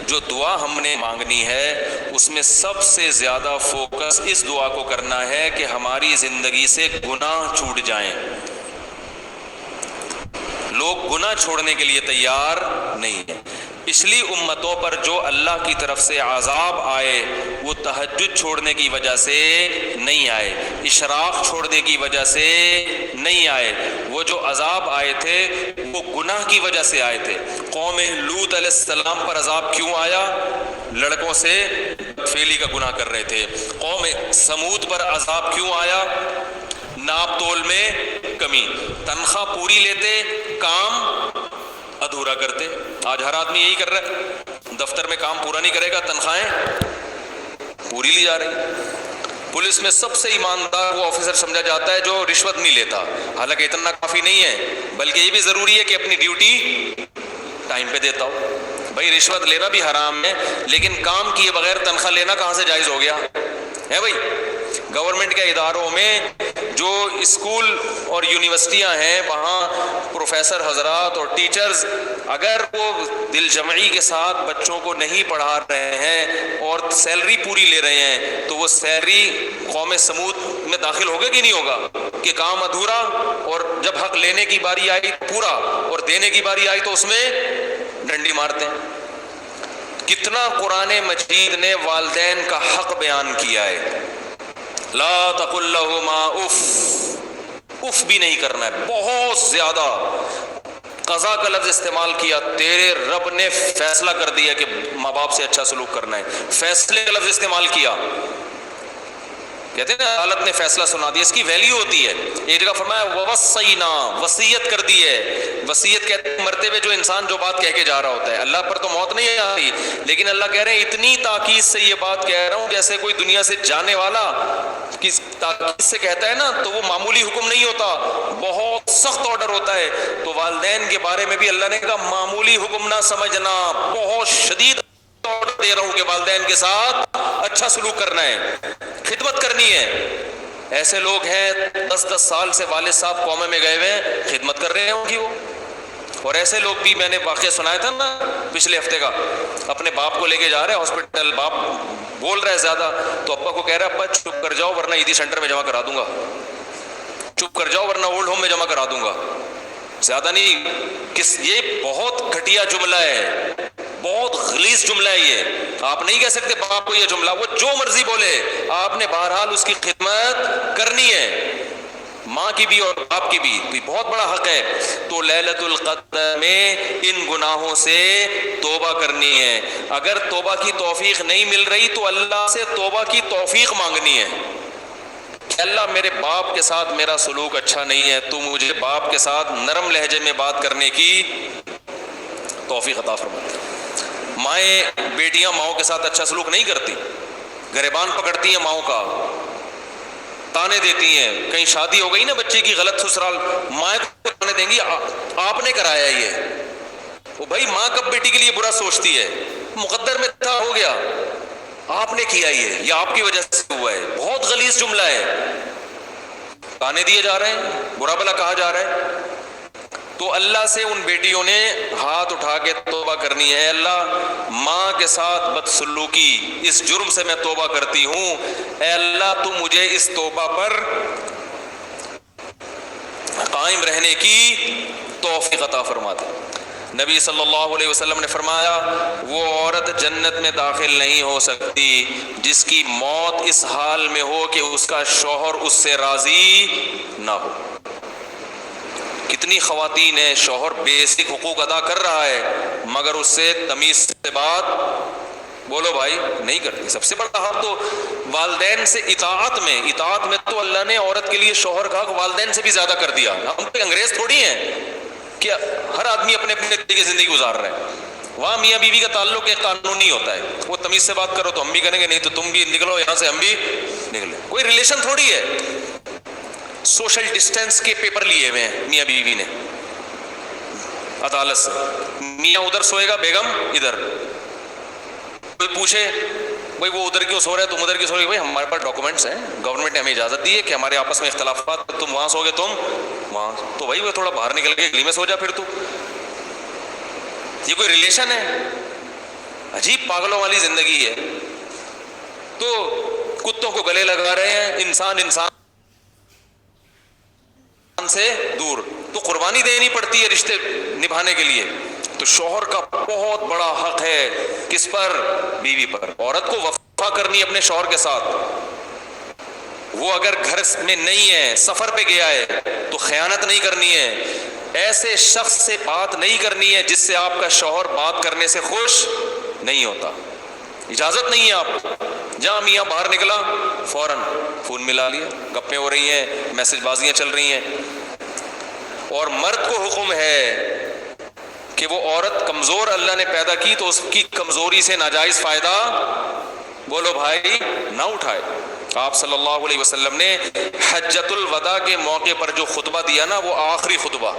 جو دعا ہم نے مانگنی ہے اس میں سب سے زیادہ فوکس اس دعا کو کرنا ہے کہ ہماری زندگی سے گناہ چھوٹ جائیں. لوگ گناہ چھوڑنے کے لیے تیار نہیں ہیں. پچھلی امتوں پر جو اللہ کی طرف سے عذاب آئے وہ تہجد چھوڑنے کی وجہ سے نہیں آئے, اشراق چھوڑنے کی وجہ سے نہیں آئے. وہ جو عذاب آئے تھے وہ گناہ کی وجہ سے آئے تھے. قوم لوط علیہ السلام پر عذاب کیوں آیا؟ لڑکوں سے فیلی کا گناہ کر رہے تھے. قوم سمود پر عذاب کیوں آیا؟ ناپ تول میں کمی. تنخواہ پوری لیتے, کام ادھورا کرتے. آج ہر آدمی یہی کر رہا ہے, دفتر میں کام پورا نہیں کرے گا, تنخواہیں پوری لی جا رہی. پولیس میں سب سے ایماندار وہ آفیسر سمجھا جاتا ہے جو رشوت نہیں لیتا. حالانکہ اتنا کافی نہیں ہے, بلکہ یہ بھی ضروری ہے کہ اپنی ڈیوٹی ٹائم پہ دیتا ہو. بھائی رشوت لینا بھی حرام ہے, لیکن کام کیے بغیر تنخواہ لینا کہاں سے جائز ہو گیا ہے بھائی؟ گورنمنٹ کے اداروں میں جو اسکول اور یونیورسٹیاں ہیں وہاں پروفیسر حضرات اور ٹیچرز اگر وہ دل جمعی کے ساتھ بچوں کو نہیں پڑھا رہے ہیں اور سیلری پوری لے رہے ہیں تو وہ سیلری قوم سمود میں داخل ہوگا کہ نہیں ہوگا کہ کام ادھورا, اور جب حق لینے کی باری آئی پورا اور دینے کی باری آئی تو اس میں ڈنڈی مارتے ہیں. کتنا قرآن مجید نے والدین کا حق بیان کیا ہے. لا تقل لهما اف, اف بھی نہیں کرنا ہے. بہت زیادہ قضا کا لفظ استعمال کیا. تیرے رب نے فیصلہ کر دیا کہ ماں باپ سے اچھا سلوک کرنا ہے, فیصلے کا لفظ استعمال کیا. کہتے ہیں نا عدالت نے فیصلہ سنا دیا, اس کی ویلیو ہوتی ہے. ایک جگہ فرمایا ووصینا, وصیت کر دی ہے. وصیت کہتے ہیں مرتے ہوئے جو انسان جو بات کہہ کے جا رہا ہوتا ہے. اللہ پر تو موت نہیں آتی, لیکن اللہ کہہ رہے ہیں اتنی تاکید سے یہ بات کہہ رہا ہوں جیسے کوئی دنیا سے جانے والا کس تاکید سے کہتا ہے نا, تو وہ معمولی حکم نہیں ہوتا, بہت سخت آرڈر ہوتا ہے. تو والدین کے بارے میں بھی اللہ نے کہا معمولی حکم نہ سمجھنا, بہت شدید آرڈر دے رہا ہوں کہ والدین کے ساتھ اچھا سلوک کرنا ہے, خدمت کرنی ہے. ایسے لوگ ہیں 10-10 سال سے والد صاحب قومے میں گئے ہوئے ہیں, خدمت کر رہے ہیں ان کی وہ. اور ایسے لوگ بھی میں نے واقعہ سنایا تھا نا پچھلے ہفتے کا, اپنے باپ کو لے کے جا رہے ہیں ہاسپٹل, باپ بول رہا ہے زیادہ تو ابا کو کہہ رہا ہے ابا چپ کر جاؤ ورنہ ایدھی سینٹر میں جمع کرا دوں گا, چپ کر جاؤ ورنہ اولڈ ہوم میں جمع کرا دوں گا. زیادہ نہیں, یہ بہت گھٹیا جملہ ہے, بہت غلیظ جملہ ہے یہ. آپ نہیں کہہ سکتے باپ کو یہ جملہ, وہ جو مرضی بولے آپ نے بہرحال اس کی خدمت کرنی ہے, ماں کی بھی اور باپ کی بھی. بہت بڑا حق ہے. تو لیلۃ القدر میں ان گناہوں سے توبہ کرنی ہے. اگر توبہ کی توفیق نہیں مل رہی تو اللہ سے توبہ کی توفیق مانگنی ہے کہ اللہ میرے باپ کے ساتھ میرا سلوک اچھا نہیں ہے, تو مجھے باپ کے ساتھ نرم لہجے میں بات کرنے کی توفیق عطا فرما. مائیں بیٹیاں ماؤں کے ساتھ اچھا سلوک نہیں کرتی, گریبان پکڑتی ہیں ماؤں کا, تانے دیتی ہیں. کہیں شادی ہو گئی نا بچے کی غلط سسرال, مائیں کو تانے دیں گی آپ نے کرایا یہ. وہ بھائی ماں کب بیٹی کے لیے برا سوچتی ہے, مقدر میں تھا ہو گیا, آپ نے کیا یہ آپ کی وجہ سے ہوا ہے. بہت غلیظ جملہ ہے, تانے دیے جا رہے ہیں, برا بلا کہا جا رہا ہے. تو اللہ سے ان بیٹیوں نے ہاتھ اٹھا کے توبہ کرنی ہے. اللہ ماں کے ساتھ بدسلوکی اس جرم سے میں توبہ کرتی ہوں, اے اللہ تو مجھے اس توبہ پر قائم رہنے کی توفیق عطا فرما دے. نبی صلی اللہ علیہ وسلم نے فرمایا وہ عورت جنت میں داخل نہیں ہو سکتی جس کی موت اس حال میں ہو کہ اس کا شوہر اس سے راضی نہ ہو. کتنی خواتین ہیں شوہر بیسک حقوق ادا کر رہا ہے مگر اس سے تمیز سے بات بولو بھائی نہیں کرتی. سب سے بڑا حق تو والدین سے اطاعت میں تو اللہ نے عورت کے لیے شوہر کا حق والدین سے بھی زیادہ کر دیا. ہم تو انگریز تھوڑی ہیں کہ ہر آدمی اپنے اپنے طریقے کی زندگی گزار رہے ہیں. وہاں میاں بیوی کا تعلق ایک قانونی ہوتا ہے, وہ تمیز سے بات کرو تو ہم بھی کریں گے, نہیں تو تم بھی نکلو یہاں سے ہم بھی نکلیں. کوئی ریلیشن تھوڑی ہے. سوشل ڈسٹینس کے پیپر لیے ہوئے ہیں میاں بیوی نے عدالت سے, میاں ادھر سوئے گا بیگم ادھر. کوئی پوچھے بھائی وہ ادھر کیوں سو رہا ہے تم ادھر کیوں سو رہے, بھائی ہمارے پاس ڈاکومنٹس ہیں, گورنمنٹ نے ہمیں اجازت دی ہے کہ ہمارے آپس میں اختلافات, تم وہاں سو گے تم وہاں, تو بھائی وہ تھوڑا باہر نکل کے گلی میں سو جا پھر تو. یہ کوئی ریلیشن ہے؟ عجیب پاگلوں والی زندگی ہے. تو کتوں کو گلے لگا رہے ہیں، انسان سے دور. تو قربانی دینی پڑتی ہے رشتے نبھانے کے لیے. تو شوہر کا بہت بڑا حق ہے کس پر؟ بیوی پر. عورت کو وفا کرنی اپنے شوہر کے ساتھ. وہ اگر گھر میں نہیں ہے، سفر پہ گیا ہے، تو خیانت نہیں کرنی ہے. ایسے شخص سے بات نہیں کرنی ہے جس سے آپ کا شوہر بات کرنے سے خوش نہیں ہوتا. اجازت نہیں ہے آپ کو. جہاں میاں باہر نکلا فوراً فون ملا لیا، گپیں ہو رہی ہیں، میسج بازیاں چل رہی ہیں. اور مرد کو حکم ہے کہ وہ عورت کمزور اللہ نے پیدا کی تو اس کی کمزوری سے ناجائز فائدہ بولو بھائی نہ اٹھائے. آپ صلی اللہ علیہ وسلم نے حجۃ الوداع کے موقع پر جو خطبہ دیا نا، وہ آخری خطبہ،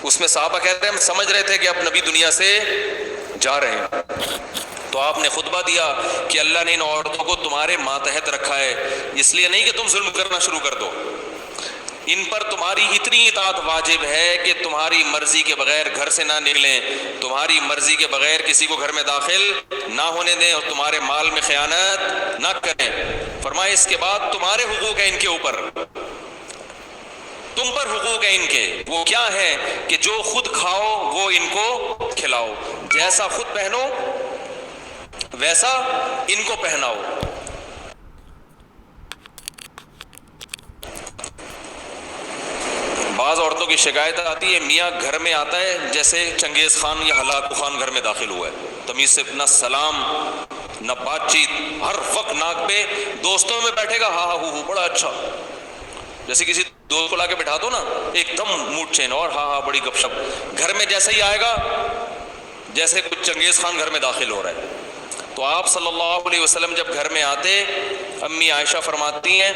اس میں صحابہ کہتے ہیں ہم سمجھ رہے تھے کہ اب نبی دنیا سے جا رہے ہیں. تو آپ نے خطبہ دیا کہ اللہ نے ان عورتوں کو تمہارے ماتحت رکھا ہے، اس لیے نہیں کہ تم ظلم کرنا شروع کر دو. ان پر تمہاری اتنی اطاعت واجب ہے کہ تمہاری مرضی کے بغیر گھر سے نہ نکلیں، تمہاری مرضی کے بغیر کسی کو گھر میں داخل نہ ہونے دیں، اور تمہارے مال میں خیانت نہ کریں. فرمایا اس کے بعد تمہارے حقوق ہیں ان کے اوپر، تم پر حقوق ہیں ان کے. وہ کیا ہے کہ جو خود کھاؤ وہ ان کو کھلاؤ، جیسا خود پہنو ویسا ان کو پہناؤ. بعض عورتوں کی شکایت آتی ہے میاں گھر میں آتا ہے جیسے چنگیز خان یا ہلاکو خان گھر میں داخل ہوا ہے، تمیز سے نہ سلام نہ بات چیت، ہر وقت ناک پہ. دوستوں میں بیٹھے گا ہاں ہاں ہو بڑا اچھا، جیسے کسی دوست کو لا کے بٹھا دو نا ایک دم موڈ چین، اور ہاں ہاں بڑی گپ شپ. گھر میں جیسے ہی آئے گا جیسے کچھ چنگیز خان گھر میں داخل ہو رہا ہے. تو آپ صلی اللہ علیہ وسلم جب گھر میں آتے، امی عائشہ فرماتی ہیں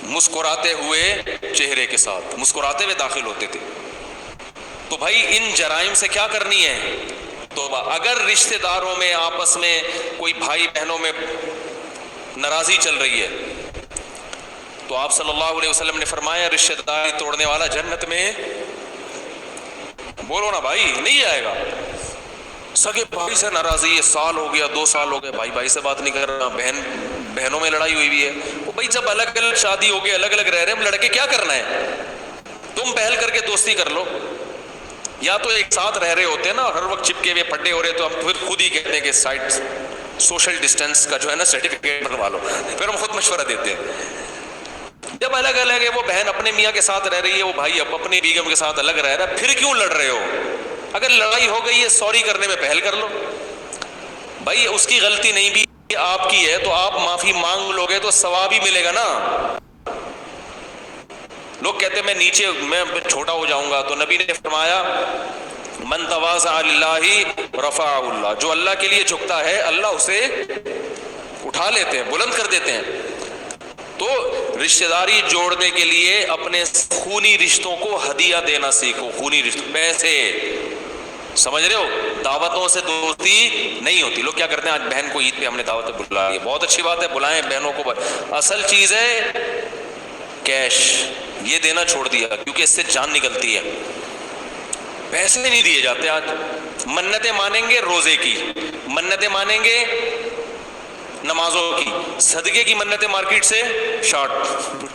مسکراتے ہوئے چہرے کے ساتھ مسکراتے ہوئے داخل ہوتے تھے. تو بھائی ان جرائم سے کیا کرنی ہے توبہ. اگر رشتہ داروں میں آپس میں کوئی بھائی بہنوں میں ناراضی چل رہی ہے تو آپ صلی اللہ علیہ وسلم نے فرمایا رشتہ داری توڑنے والا جنت میں بولو نا بھائی نہیں جائے گا. سگے بھائی سے ناراضی ہے، سال ہو گیا 2 سال ہو گئے بھائی بھائی سے بات نہیں کر رہا، بہنوں میں لڑائی ہوئی بھی ہے. وہ بھائی جب الگ الگ شادی ہو گئے الگ الگ رہ رہے ہیں، لڑکے کیا کرنا ہے؟ تم پہل کر کے دوستی کر لو. یا تو ایک ساتھ رہ رہے ہوتے ہیں نا ہر وقت چپکے ہوئے پھٹے ہو رہے تو ہم پھر خود ہی کہتے ہیں کہ سائٹ سوشل ڈسٹینس کا جو ہے نا سرٹیفکیٹ بنوا لو، پھر ہم خود مشورہ دیتے ہیں. جب الگ الگ ہے، وہ بہن اپنے میاں کے ساتھ رہ رہی ہے، وہ بھائی اپنی بیگم کے ساتھ الگ رہ رہا ہے، پھر کیوں لڑ رہے ہو؟ اگر لڑائی ہو گئی ہے سوری کرنے میں پہل کر لو. بھائی اس کی غلطی نہیں بھی آپ کی ہے تو آپ معافی مانگ لو گے تو ثواب ہی ملے گا نا. لوگ کہتے ہیں میں چھوٹا ہو جاؤں گا، تو نبی نے فرمایا من تواضع للہ رفعہ اللہ، جو اللہ کے لیے جھکتا ہے اللہ اسے اٹھا لیتے ہیں، بلند کر دیتے ہیں. تو رشتہ داری جوڑنے کے لیے اپنے خونی رشتوں کو ہدیہ دینا سیکھو. خونی رشتوں، پیسے، سمجھ رہے ہو؟ دعوتوں سے دوستی نہیں ہوتی. لوگ کیا کرتے ہیں آج بہن کو عید پہ ہم نے دعوت پہ بلا لیا، بہت اچھی بات ہے بلائیں بہنوں کو، اصل چیز ہے کیش. یہ دینا چھوڑ دیا کیونکہ اس سے جان نکلتی ہے. پیسے نہیں دیے جاتے آج. منتیں مانیں گے روزے کی، منتیں مانیں گے نمازوں کی، صدقے کی منتیں مارکیٹ سے شارٹ.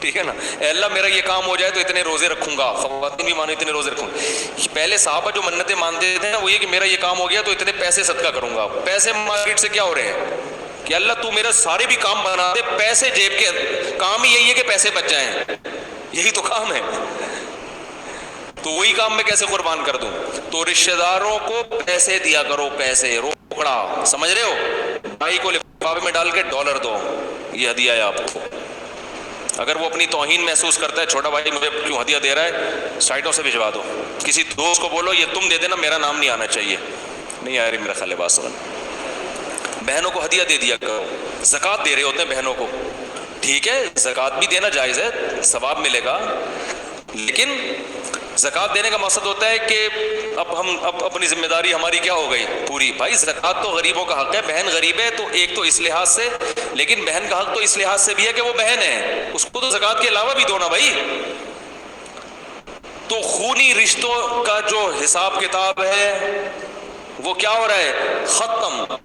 ٹھیک ہے نا، اے اللہ میرا یہ کام ہو جائے تو اتنے روزے رکھوں گا. خواتین بھی مانو اتنے روزے رکھوں گا. پہلے صحابہ جو منتیں مانتے تھے وہ یہ کہ میرا یہ کام ہو گیا تو اتنے پیسے صدقہ کروں گا. پیسے مارکیٹ سے کیا ہو رہے ہیں کہ اللہ تو میرا سارے بھی کام بنا دے، پیسے جیب کے کام ہی یہی ہے کہ پیسے بچ جائیں، یہی تو کام ہے. تو وہی کام میں کیسے قربان کر دوں؟ تو رشتہ داروں کو پیسے دیا کرو، پیسے روکڑا، سمجھ رہے ہو؟ بھائی کو لفافے میں ڈال کے $1 دو، یہ ہدیہ ہے آپ کو. اگر وہ اپنی توہین محسوس کرتا ہے چھوٹا بھائی مجھے کیوں ہدیہ دے رہا ہے، سائٹوں سے بھجوا دو. کسی دوست کو بولو یہ تم دے دینا، میرا نام نہیں آنا چاہیے. نہیں آ رہی میرا خیال ہے بات سمجھ. بہنوں کو ہدیہ دے دیا کرو. زکوٰۃ دے رہے ہوتے ہیں بہنوں کو، ٹھیک ہے زکوٰۃ بھی دینا جائز ہے، ثواب ملے گا، لیکن زکوٰۃ دینے کا مقصد ہوتا ہے کہ اب اپنی ذمہ داری ہماری کیا ہو گئی پوری. بھائی زکوٰۃ تو غریبوں کا حق ہے، بہن غریب ہے تو ایک تو اس لحاظ سے، لیکن بہن کا حق تو اس لحاظ سے بھی ہے کہ وہ بہن ہے، اس کو تو زکوٰۃ کے علاوہ بھی دو نا بھائی. تو خونی رشتوں کا جو حساب کتاب ہے وہ کیا ہو رہا ہے؟ ختم.